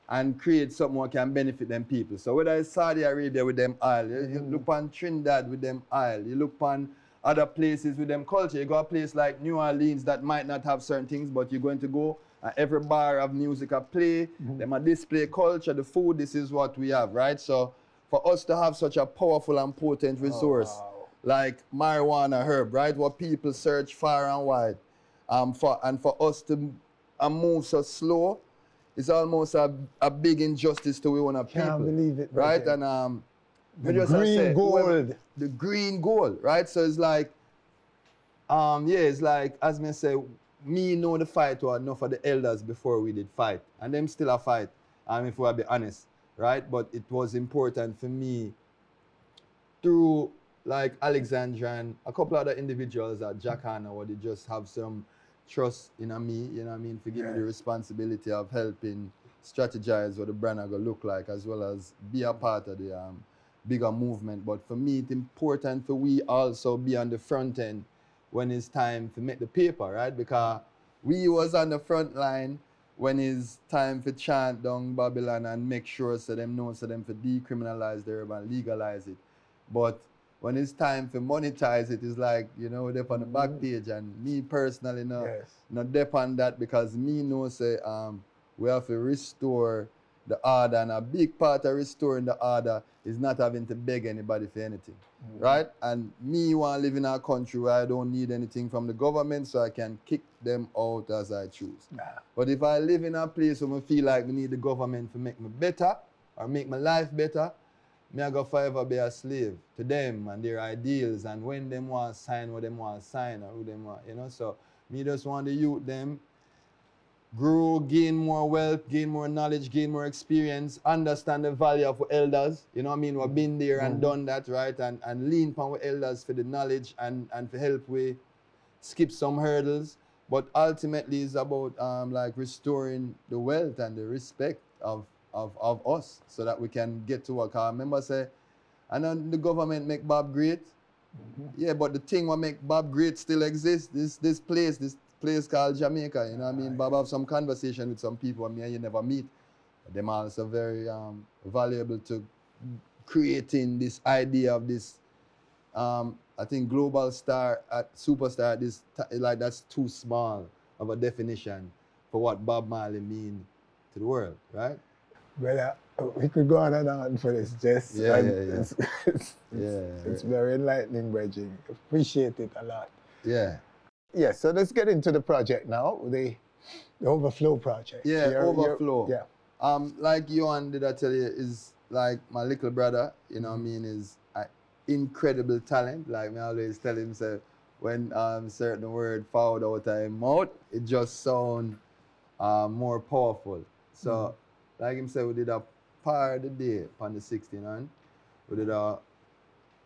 and create something that can benefit them people. So whether it's Saudi Arabia with them oil, you look on Trinidad with them oil, you look on other places with them culture. You go a place like New Orleans that might not have certain things, but you're going to go and every bar have music a play, them a display culture, the food, this is what we have, right? So for us to have such a powerful and potent resource like marijuana herb, right? What people search far and wide, for us to move so slow, it's almost a big injustice to we own people. Can't believe it, right? brother. And The green gold. The green gold, right? So it's like, it's like, as me say, me know the fight or enough of the elders before we did fight. And them still a fight, if we be honest, right? But it was important for me through like Alexandra and a couple other individuals at Jahshi, where they just have some trust in me, you know what I mean, for giving me the responsibility of helping strategize what the brand are gonna look like, as well as be a part of the bigger movement. But for me, it's important for we also be on the front end when it's time to make the paper, right? Because we was on the front line when it's time for chant down Babylon and make sure so them know so them for decriminalize the herb and legalize it. But when it's time for monetize it, it's like, you know, they're on the back page, and me personally not depend that, because me know say we have to restore the order, and a big part of restoring the order is not having to beg anybody for anything, right? And me want to live in a country where I don't need anything from the government, so I can kick them out as I choose. But if I live in a place where I feel like we need the government to make me better or make my life better, me I go forever be a slave to them and their ideals, and when them want to sign what them want to sign or who them want, you know. So me just want the youth them grow, gain more wealth, gain more knowledge, gain more experience, understand the value of our elders, you know what I mean? We've been there and done that, right? And lean upon our elders for the knowledge and for help we skip some hurdles. But ultimately it's about like restoring the wealth and the respect of us, so that we can get to work. I remember say, I know the government make Bob great. Yeah, but the thing what make Bob great still exists. This place called Jamaica, you know what I mean? Bob have some conversation with some people me and you never meet. Them also very valuable to creating this idea of this I think global star superstar, this like that's too small of a definition for what Bob Marley mean to the world, right? Well, we could go on and on for this, Jess. It's very enlightening, Bridging. Appreciate it a lot. Yeah. Yeah, so let's get into the project now, the Overflow project. Overflow. Like Yohan did I tell you, is like my little brother, you know what I mean, is an incredible talent. Like me always tell him, say, when certain word found out of his mouth, it just sound more powerful. So, like him say, we did a par the day on the 16th, and we did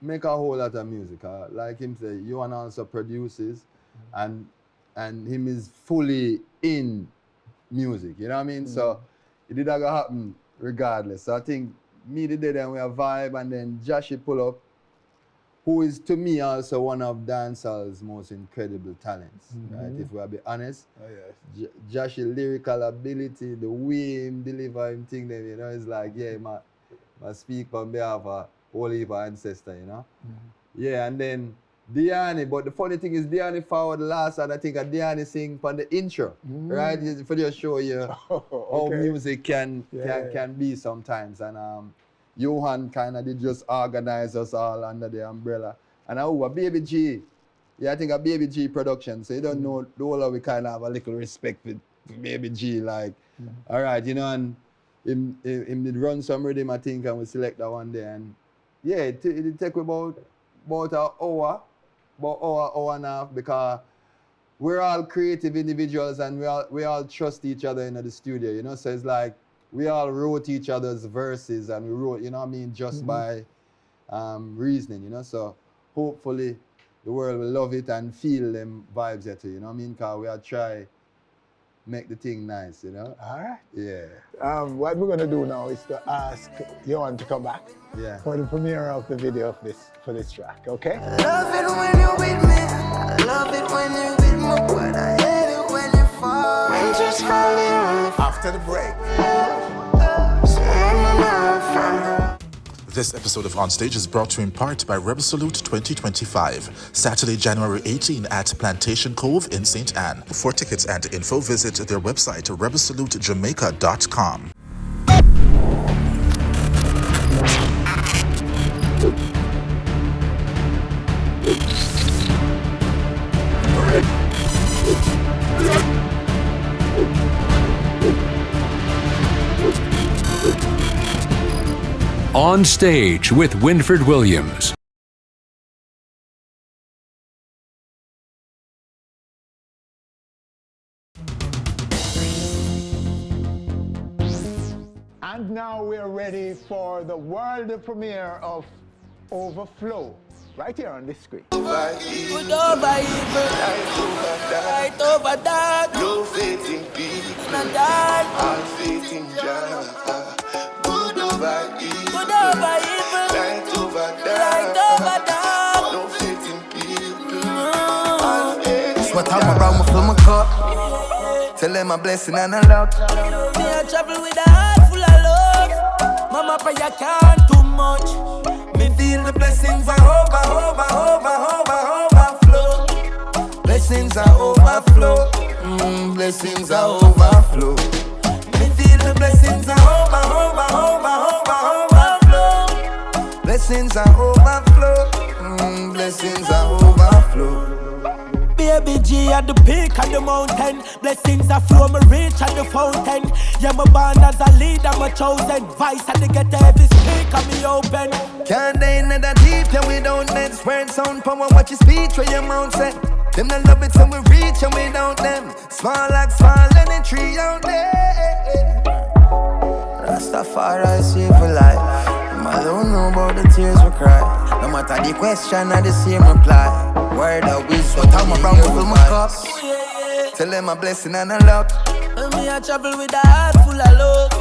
make a whole lot of music. Like him say, Yohan also produces, and him is fully in music, you know what I mean? So it did happen regardless. So I think me the day then we have vibe, and then Jahshi pull up, who is to me also one of dancehall's most incredible talents, right? If we'll be honest. Jahshi lyrical ability, the way him deliver him thing, then, you know, it's like, yeah, I speak on behalf of a whole heap of ancestor, you know? Yeah, and then Diani, but the funny thing is Diani forward last, and I think Diani sing on the intro, right? For just show you how music can be sometimes. And Yohan kind of did just organize us all under the umbrella. And a Baby G, I think a Baby G production, so you don't know, the whole of we kind of have a little respect with Baby G, like, all right, you know, and him did run some rhythm, I think, and we select that one day. And yeah, it take about about an hour, hour and a half, because we're all creative individuals and we all trust each other in the studio, you know? So it's like we all wrote each other's verses and we wrote, you know what I mean, just by reasoning, you know? So hopefully the world will love it and feel them vibes at it, you know what I mean? Because we are try make the thing nice, you know? All right. Yeah. What we're gonna do now is to ask Yohan to come back for the premiere of the video for this track, okay? Love it when you're with me. I love it when you're with me, but I hate it when you fall. I'm just falling after the break. This episode of On Stage is brought to you in part by Rebel Salute 2025, Saturday, January 18 at Plantation Cove in St. Anne. For tickets and info, visit their website, rebelsalutejamaica.com. On Stage with Winfred Williams. And now we're ready for the world premiere of Overflow, right here on this screen. Good over evil, right over dark. No faith in people, not dark. All faith in Jah. Good over evil, right over dark. No faith in people, all faith in Jah. What I'm around me fill my cup. Tell them a blessing and a luck. Me I travel with a heart full of love. Mama pray I can't too much. Me feel the blessings are overflow. Blessings are overflow. Blessings are overflow. Me feel the blessings are overflow. Blessings are overflow. Blessings are overflow. Baby G at the peak of the mountain. Blessings are flow, me reach at the fountain. Yeah, me born as a leader, me chosen. Vice at the get every speak of me open. Can't they in the deep, yeah, we don't net. Spread sound power, watch your speech where your mouth set. Them that love it till we reach and without them. Small like small and a tree out there. Rastafari save for life. I don't know about the tears we cry. No matter the question or the same reply. Word of wisdom, but I'm around to fill my cup. Tell them a blessing and a luck. And me I travel with a heart full of love.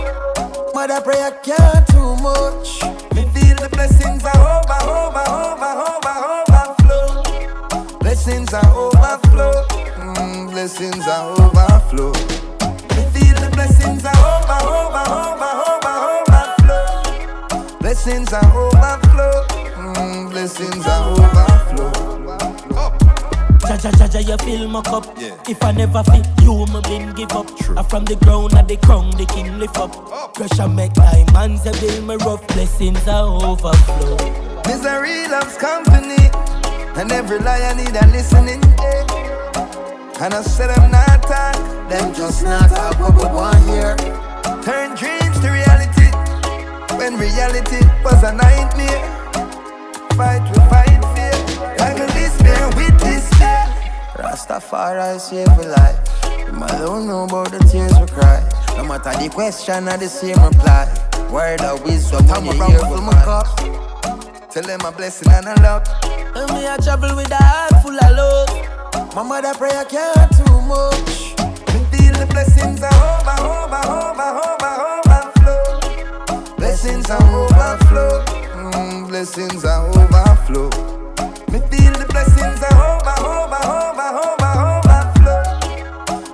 Mother pray I can't too much. Me feel the blessings are overflow. Blessings are overflow. Blessings are overflow. Me feel the blessings are overflow. Blessings are overflow. Blessings are overflow. Jaja, you fill my cup. Yeah. If I never feel you, me been give up. True. I from the ground at the crown, the king lift up. Pressure make diamonds, they build me rough. Blessings are overflow. Misery loves company, and every liar need a listening ear. And I said I'm not talk, them just not talk what we want here. Turn dreams to reality, when reality was a nightmare. Fight we fight fear, like a despair with despair. Rastafari save for life. I don't know about the tears we cry. No matter the question or the same reply. Word of wisdom, I'm around full my cup. Tell them a blessing and a luck. And me I travel with a heart full of love. My mother pray I can't too much. Me feel the blessings are overflow. Blessings are overflow. Blessings are overflow. Me feel the blessings are overflow.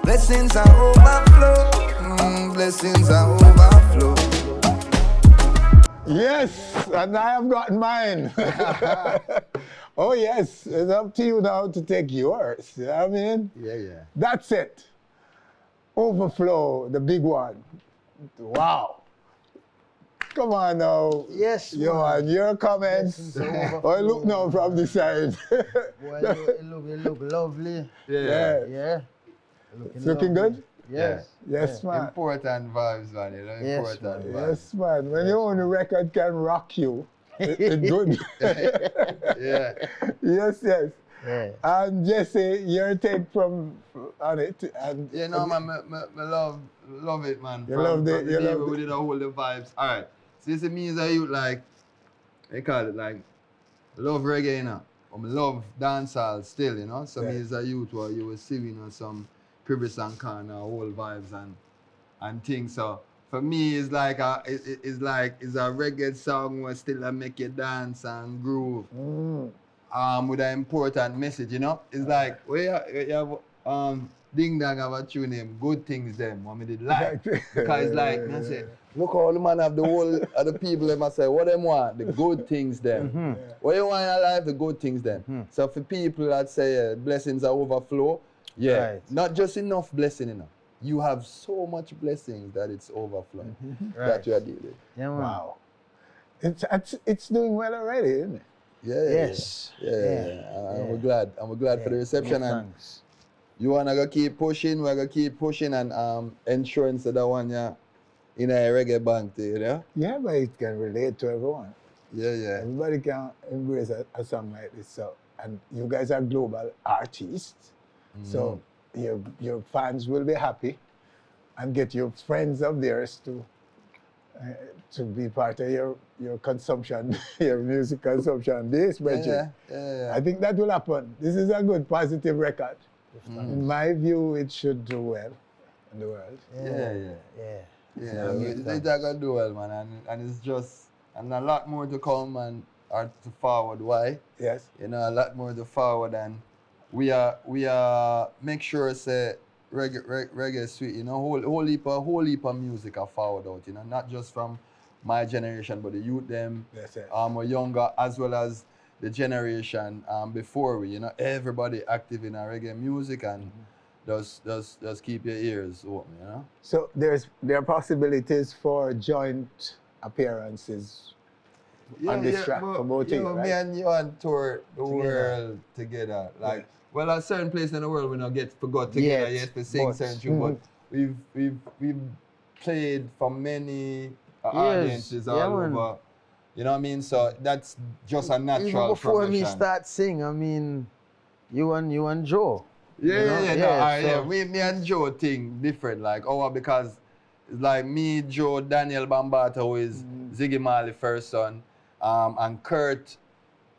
Blessings are overflow. Blessings are overflow. Yes, and I have gotten mine. Oh yes, it's up to you now to take yours. You know what I mean? Yeah. That's it. Overflow, the big one. Wow. Come on now. Yes, Yohan, your comments. Oh, look now from the side. Boy, it look lovely. Yeah. It's looking good? Yes. Yes, man. Important vibes, man. You know, Yes, important man. vibes. Yes, man. When your own record can rock you. It's good. Yeah. Yes, yes. Yeah. And Jesse, your take from on it. And Yeah, no, man, I love it, man. You loved it, From the you day loved we it. did all the vibes. All right. So this means that you like, they call it like, love reggae, you know. I love dancehall still, you know. So Yeah. me as a youth where you will see, you know, some Privis and Khan, whole vibes and things. So for me, it's like it's a reggae song where still I make you dance and groove. With an important message, you know. It's like we have Ding Dang have a tune name, Good Things Them, what me did like. Because it's like, man say, look how the man have the whole of the people them say, what them want? The good things them. What you want in life? The good things them. So for people that say blessings are overflow, not just enough blessing, you know. You have so much blessings that it's overflowing. That you are dealing with. Yeah, man. Wow. It's doing well already, isn't it? Yes. I'm glad for the reception, and Thanks. you wanna go keep pushing, we're gonna keep pushing, and insurance that one in a reggae bank, you know? Yeah, but it can relate to everyone. Yeah. Everybody can embrace a song like this. So, and you guys are global artists, so your fans will be happy, and get your friends of theirs to be part of your consumption, your music consumption. This, Bridget. Yeah. I think that will happen. This is a good, positive record. In my view, it should do well in the world. Yeah, it's gonna do well, man, and it's just, and a lot more to come and or to forward. Why? Yes. You know, a lot more to forward, and we are make sure say reggae sweet. You know, whole heap of music are forward out. You know, not just from my generation, but the youth them, or younger, as well as the generation before we. You know, everybody active in our reggae music and. Just keep your ears open, you know? So there are possibilities for joint appearances on this track for both of you, right? Me and Yohan tour the world together. Like, well, at certain place in the world we don't forgot together yet to sing certain tunes, but we've played for many audiences all over. You know what I mean? So that's just a natural Even before progression. me start sing, I mean, you and Joe. Me and Joe think different, like, because it's like me, Joe, Daniel Bambata, who is Ziggy Marley first son, and Kurt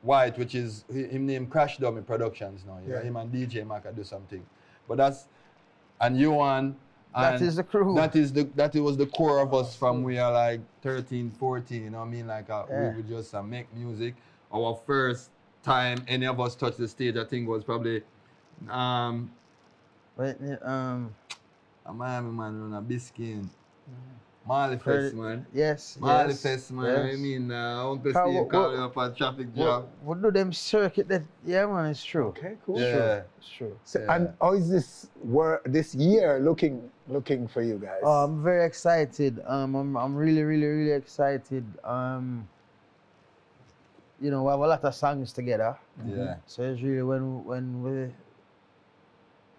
White, which is him named Crash Dummy Productions now. You know, him and DJ Maka do something. But and Yohan. That is the crew. That was the core of us from we are like 13, 14, you know what I mean? Like we would just make music. Our first time any of us touched the stage, I think, was probably a Miami man on a biscuit. Marley Fest, man. Yes. Marley Fest, man. Yes. I mean, Uncle Steve called me up at traffic jam. What do them circuit that? Yeah, man, it's true. Okay, cool. Yeah. It's true. So, and how is this year looking for you guys? I'm very excited. I'm really, really, really excited. You know, we have a lot of songs together. Yeah. So it's really when we,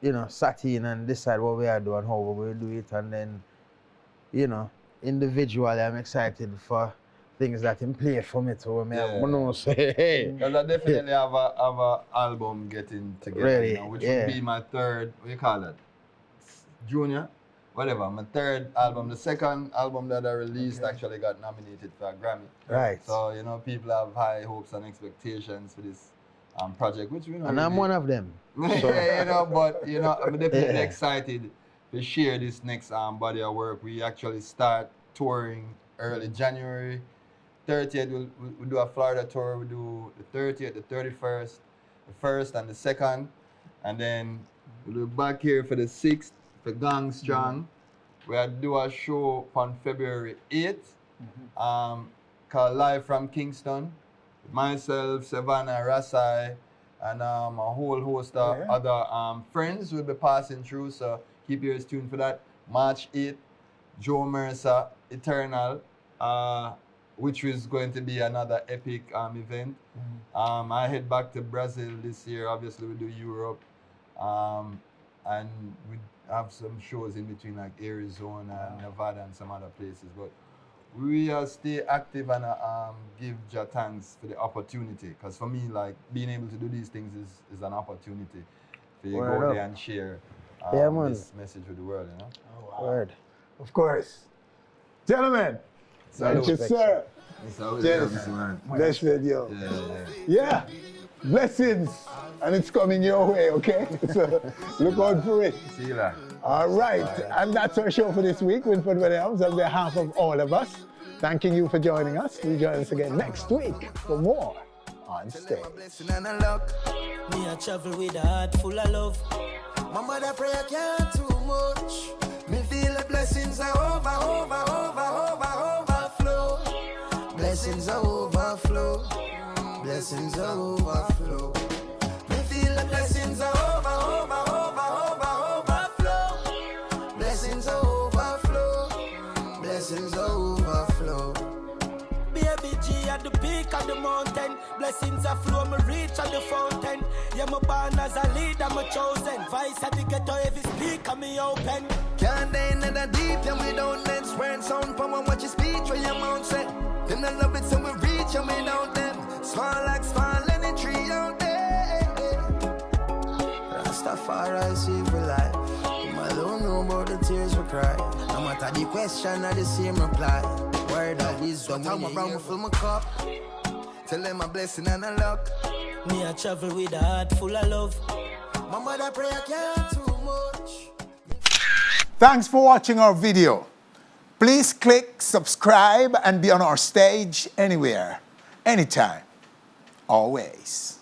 you know, sat in and decide what we are doing and how we will do it, and then, you know, individually I'm excited for things that in play for me too. Say, hey. Because I definitely have a album getting together, Ready. You know, which would be my third, what do you call it? Junior? Whatever, my third album. The second album that I released actually got nominated for a Grammy. Right. So, you know, people have high hopes and expectations for this project, which we know. And I'm one of them. Yeah, you know, but, you know, I'm definitely excited to share this next body of work. We actually start touring early January 30th. We'll do a Florida tour. We do the 30th, the 31st, the 1st and the 2nd. And then we'll be back here for the 6th for Gang Strong. We'll do a show on February 8th called Live from Kingston. Myself, Savannah, Rasai, and a whole host of other friends will be passing through. So keep your ears tuned for that. March 8th, Joe Mercer, Eternal, which is going to be another epic event. I head back to Brazil this year. Obviously, we do Europe. And we have some shows in between, like Arizona, Nevada, and some other places. But We stay active and give Jah thanks for the opportunity. Because for me, like, being able to do these things is an opportunity for you to go there and share this message with the world, you know? Oh, wow. Word. Of course. Gentlemen, thank you, sir. Yes. Bless video. Yeah. Blessings. And it's coming your way, okay? So look out for it. See you later. All right. And that's our show for this week. Winford Williams, on behalf of all of us, thanking you for joining us. We'll join us again next week for more On Stage. Me a travel with a heart full of love. My mother pray I can't too much. Me feel the blessings are overflow. Blessings are overflow. Blessings are overflow. Me feel the blessings are overflow. Blessings are overflow. Blessings are overflow. Baby G at the peak of the mountain. Blessings are flow, me reach at the fountain. Yeah, me born as a leader, me chosen. Vice at the ghetto, every speaker me open. Can't day in the deep, and we don't let spread sound power. Watch your speech when your mouth set. Then I love it, so we reach and we down them. Small like small, any tree out there. Rastafari see for life. I don't know about the tears we cry. No matter the question or the same reply. Word of wisdom, I'm around, fill my cup. Tell them a blessing and a luck. Me a travel with a heart full of love. My mother pray I can't too much. Thanks for watching our video. Please click subscribe and be on our stage anywhere, anytime, always.